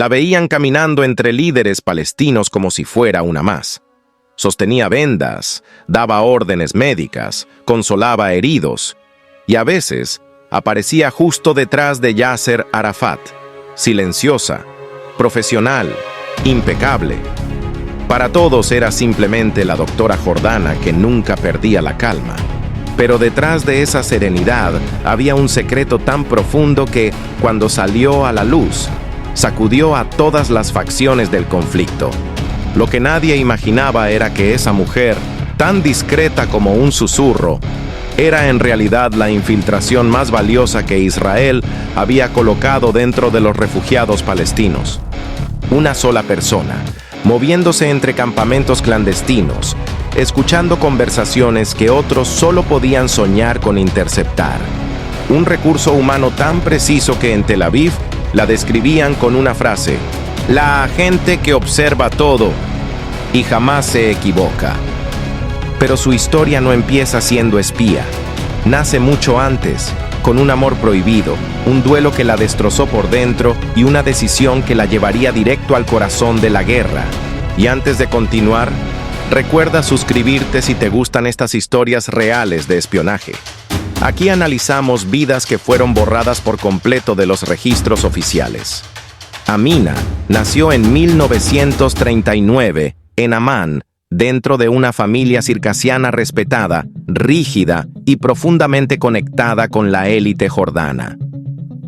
La veían caminando entre líderes palestinos como si fuera una más. Sostenía vendas, daba órdenes médicas, consolaba heridos, y a veces aparecía justo detrás de Yasser Arafat, silenciosa, profesional, impecable. Para todos era simplemente la doctora Jordana que nunca perdía la calma. Pero detrás de esa serenidad había un secreto tan profundo que, cuando salió a la luz, sacudió a todas las facciones del conflicto. Lo que nadie imaginaba era que esa mujer, tan discreta como un susurro, era en realidad la infiltración más valiosa que Israel había colocado dentro de los refugiados palestinos. Una sola persona, moviéndose entre campamentos clandestinos, escuchando conversaciones que otros solo podían soñar con interceptar. Un recurso humano tan preciso que en Tel Aviv la describían con una frase: la agente que observa todo y jamás se equivoca. Pero su historia no empieza siendo espía. Nace mucho antes, con un amor prohibido, un duelo que la destrozó por dentro y una decisión que la llevaría directo al corazón de la guerra. Y antes de continuar, recuerda suscribirte si te gustan estas historias reales de espionaje. Aquí analizamos vidas que fueron borradas por completo de los registros oficiales. Amina nació en 1939 en Amán, dentro de una familia circasiana respetada, rígida y profundamente conectada con la élite jordana.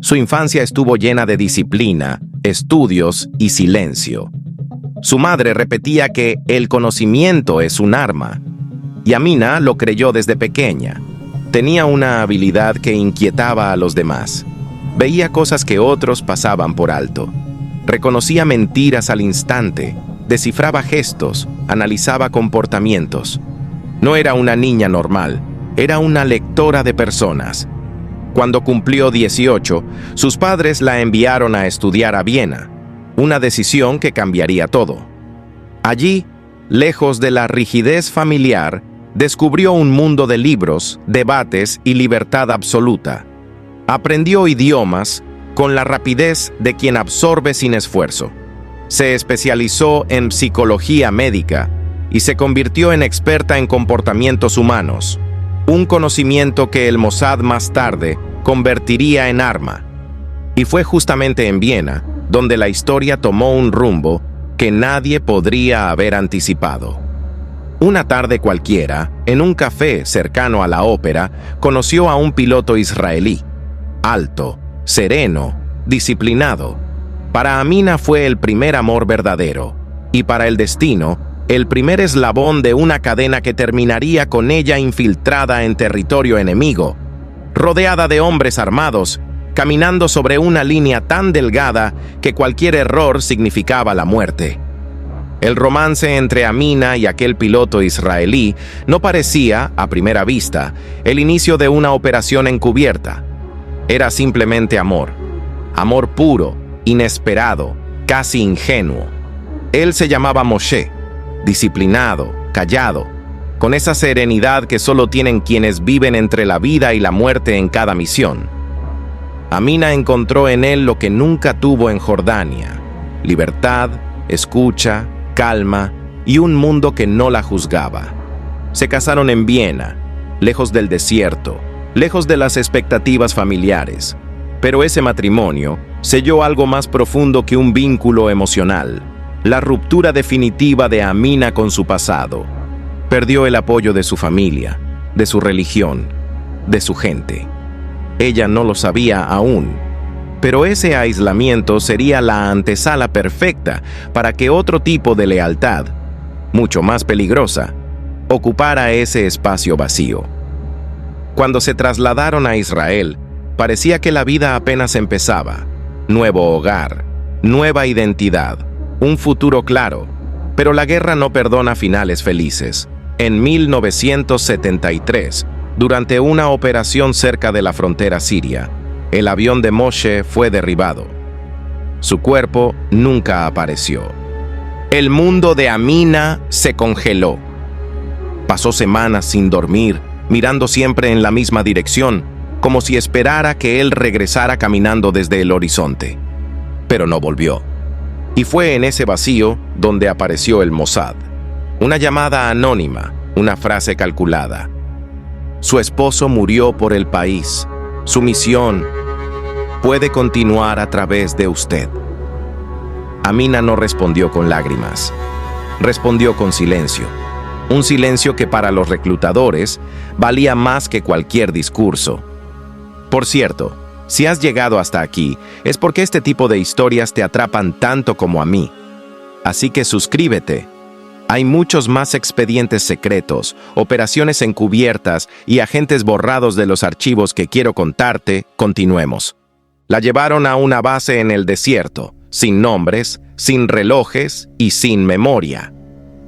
Su infancia estuvo llena de disciplina, estudios y silencio. Su madre repetía que el conocimiento es un arma, y Amina lo creyó desde pequeña. Tenía una habilidad que inquietaba a los demás. Veía cosas que otros pasaban por alto. Reconocía mentiras al instante, descifraba gestos, analizaba comportamientos. No era una niña normal, era una lectora de personas. Cuando cumplió 18, sus padres la enviaron a estudiar a Viena, una decisión que cambiaría todo. Allí, lejos de la rigidez familiar, descubrió un mundo de libros, debates y libertad absoluta. Aprendió idiomas con la rapidez de quien absorbe sin esfuerzo. Se especializó en psicología médica y se convirtió en experta en comportamientos humanos, un conocimiento que el Mossad más tarde convertiría en arma. Y fue justamente en Viena donde la historia tomó un rumbo que nadie podría haber anticipado. Una tarde cualquiera, en un café cercano a la ópera, conoció a un piloto israelí, alto, sereno, disciplinado. Para Amina fue el primer amor verdadero, y para el destino, el primer eslabón de una cadena que terminaría con ella infiltrada en territorio enemigo, rodeada de hombres armados, caminando sobre una línea tan delgada que cualquier error significaba la muerte. El romance entre Amina y aquel piloto israelí no parecía, a primera vista, el inicio de una operación encubierta. Era simplemente amor. Amor puro, inesperado, casi ingenuo. Él se llamaba Moshe, disciplinado, callado, con esa serenidad que solo tienen quienes viven entre la vida y la muerte en cada misión. Amina encontró en él lo que nunca tuvo en Jordania: libertad, escucha, calma y un mundo que no la juzgaba. Se casaron en Viena, lejos del desierto, lejos de las expectativas familiares. Pero ese matrimonio selló algo más profundo que un vínculo emocional: la ruptura definitiva de Amina con su pasado. Perdió el apoyo de su familia, de su religión, de su gente. Ella no lo sabía aún, pero ese aislamiento sería la antesala perfecta para que otro tipo de lealtad, mucho más peligrosa, ocupara ese espacio vacío. Cuando se trasladaron a Israel, parecía que la vida apenas empezaba. Nuevo hogar, nueva identidad, un futuro claro, pero la guerra no perdona finales felices. En 1973, durante una operación cerca de la frontera siria, el avión de Moshe fue derribado. Su cuerpo nunca apareció. El mundo de Amina se congeló. Pasó semanas sin dormir, mirando siempre en la misma dirección, como si esperara que él regresara caminando desde el horizonte. Pero no volvió. Y fue en ese vacío donde apareció el Mossad. Una llamada anónima, una frase calculada. Su esposo murió por el país. Su misión puede continuar a través de usted. Amina no respondió con lágrimas. Respondió con silencio. Un silencio que para los reclutadores valía más que cualquier discurso. Por cierto, si has llegado hasta aquí, es porque este tipo de historias te atrapan tanto como a mí. Así que suscríbete. Hay muchos más expedientes secretos, operaciones encubiertas y agentes borrados de los archivos que quiero contarte. Continuemos. La llevaron a una base en el desierto, sin nombres, sin relojes y sin memoria.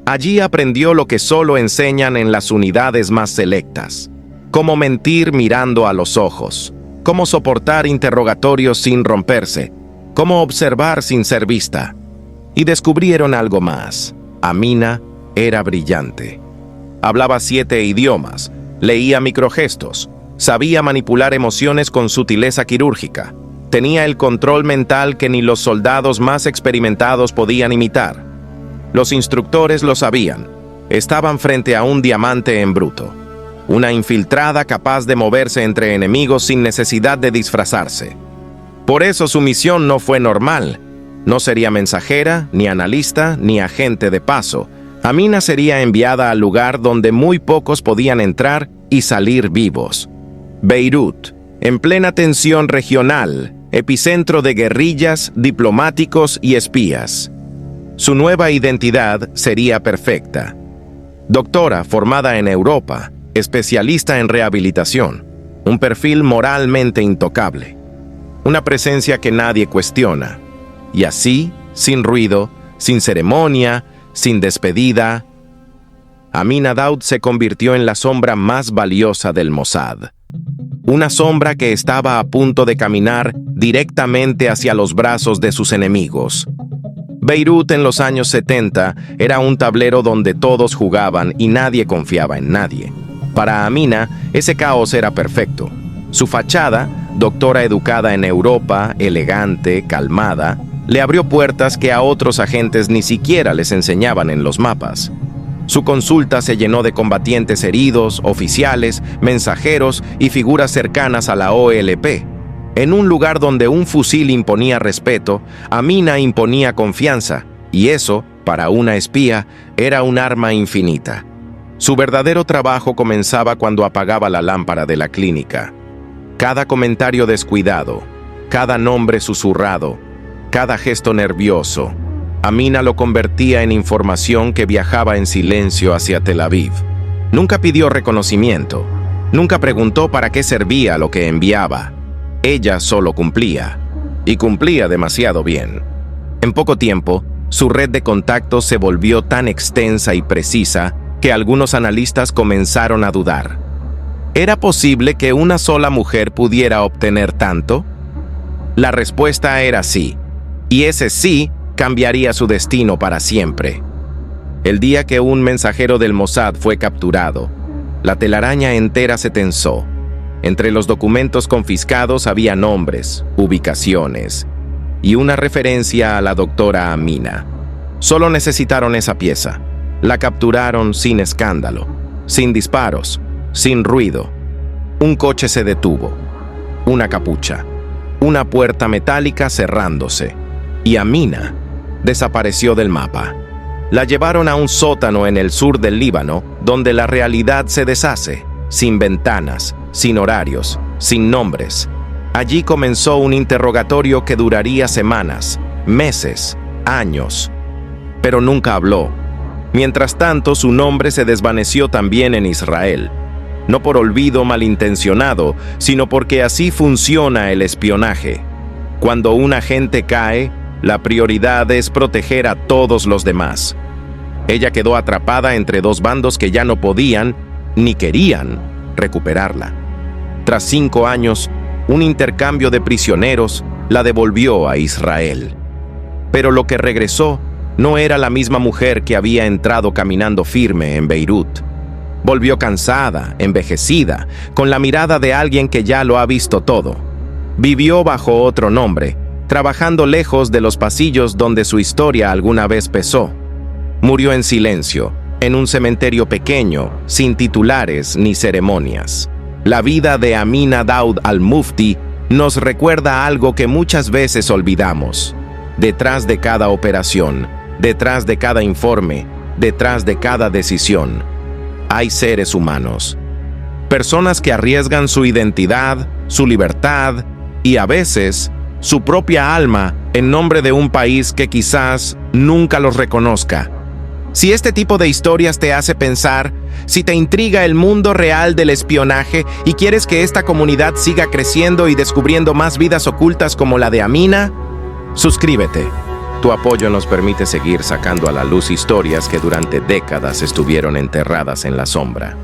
Allí aprendió lo que solo enseñan en las unidades más selectas. Cómo mentir mirando a los ojos. Cómo soportar interrogatorios sin romperse. Cómo observar sin ser vista. Y descubrieron algo más. Amina era brillante. Hablaba 7 idiomas, leía microgestos, sabía manipular emociones con sutileza quirúrgica, tenía el control mental que ni los soldados más experimentados podían imitar. Los instructores lo sabían, estaban frente a un diamante en bruto, una infiltrada capaz de moverse entre enemigos sin necesidad de disfrazarse. Por eso su misión no fue normal. No sería mensajera, ni analista, ni agente de paso. Amina sería enviada al lugar donde muy pocos podían entrar y salir vivos. Beirut, en plena tensión regional, epicentro de guerrillas, diplomáticos y espías. Su nueva identidad sería perfecta. Doctora formada en Europa, especialista en rehabilitación, un perfil moralmente intocable, una presencia que nadie cuestiona. Y así, sin ruido, sin ceremonia, sin despedida, Amina Daud se convirtió en la sombra más valiosa del Mossad. Una sombra que estaba a punto de caminar directamente hacia los brazos de sus enemigos. Beirut en los años 70 era un tablero donde todos jugaban y nadie confiaba en nadie. Para Amina, ese caos era perfecto. Su fachada, doctora educada en Europa, elegante, calmada, le abrió puertas que a otros agentes ni siquiera les enseñaban en los mapas. Su consulta se llenó de combatientes heridos, oficiales, mensajeros y figuras cercanas a la OLP. En un lugar donde un fusil imponía respeto, Amina imponía confianza, y eso, para una espía, era un arma infinita. Su verdadero trabajo comenzaba cuando apagaba la lámpara de la clínica. Cada comentario descuidado, cada nombre susurrado, cada gesto nervioso, Amina lo convertía en información que viajaba en silencio hacia Tel Aviv. Nunca pidió reconocimiento, nunca preguntó para qué servía lo que enviaba. Ella solo cumplía, y cumplía demasiado bien. En poco tiempo, su red de contactos se volvió tan extensa y precisa que algunos analistas comenzaron a dudar. ¿Era posible que una sola mujer pudiera obtener tanto? La respuesta era sí. Y ese sí cambiaría su destino para siempre. El día que un mensajero del Mossad fue capturado, la telaraña entera se tensó. Entre los documentos confiscados había nombres, ubicaciones y una referencia a la doctora Amina. Solo necesitaron esa pieza. La capturaron sin escándalo, sin disparos, sin ruido. Un coche se detuvo, una capucha, una puerta metálica cerrándose. Y Amina desapareció del mapa. La llevaron a un sótano en el sur del Líbano, donde la realidad se deshace, sin ventanas, sin horarios, sin nombres. Allí comenzó un interrogatorio que duraría semanas, meses, años. Pero nunca habló. Mientras tanto, su nombre se desvaneció también en Israel. No por olvido malintencionado, sino porque así funciona el espionaje. Cuando un agente cae, la prioridad es proteger a todos los demás. Ella quedó atrapada entre dos bandos que ya no podían, ni querían, recuperarla. Tras 5 años, un intercambio de prisioneros la devolvió a Israel. Pero lo que regresó no era la misma mujer que había entrado caminando firme en Beirut. Volvió cansada, envejecida, con la mirada de alguien que ya lo ha visto todo. Vivió bajo otro nombre, trabajando lejos de los pasillos donde su historia alguna vez pesó. Murió en silencio, en un cementerio pequeño, sin titulares ni ceremonias. La vida de Amina Daud al-Mufti nos recuerda algo que muchas veces olvidamos. Detrás de cada operación, detrás de cada informe, detrás de cada decisión, hay seres humanos. Personas que arriesgan su identidad, su libertad y a veces su propia alma en nombre de un país que quizás nunca los reconozca. Si este tipo de historias te hace pensar, si te intriga el mundo real del espionaje y quieres que esta comunidad siga creciendo y descubriendo más vidas ocultas como la de Amina, suscríbete. Tu apoyo nos permite seguir sacando a la luz historias que durante décadas estuvieron enterradas en la sombra.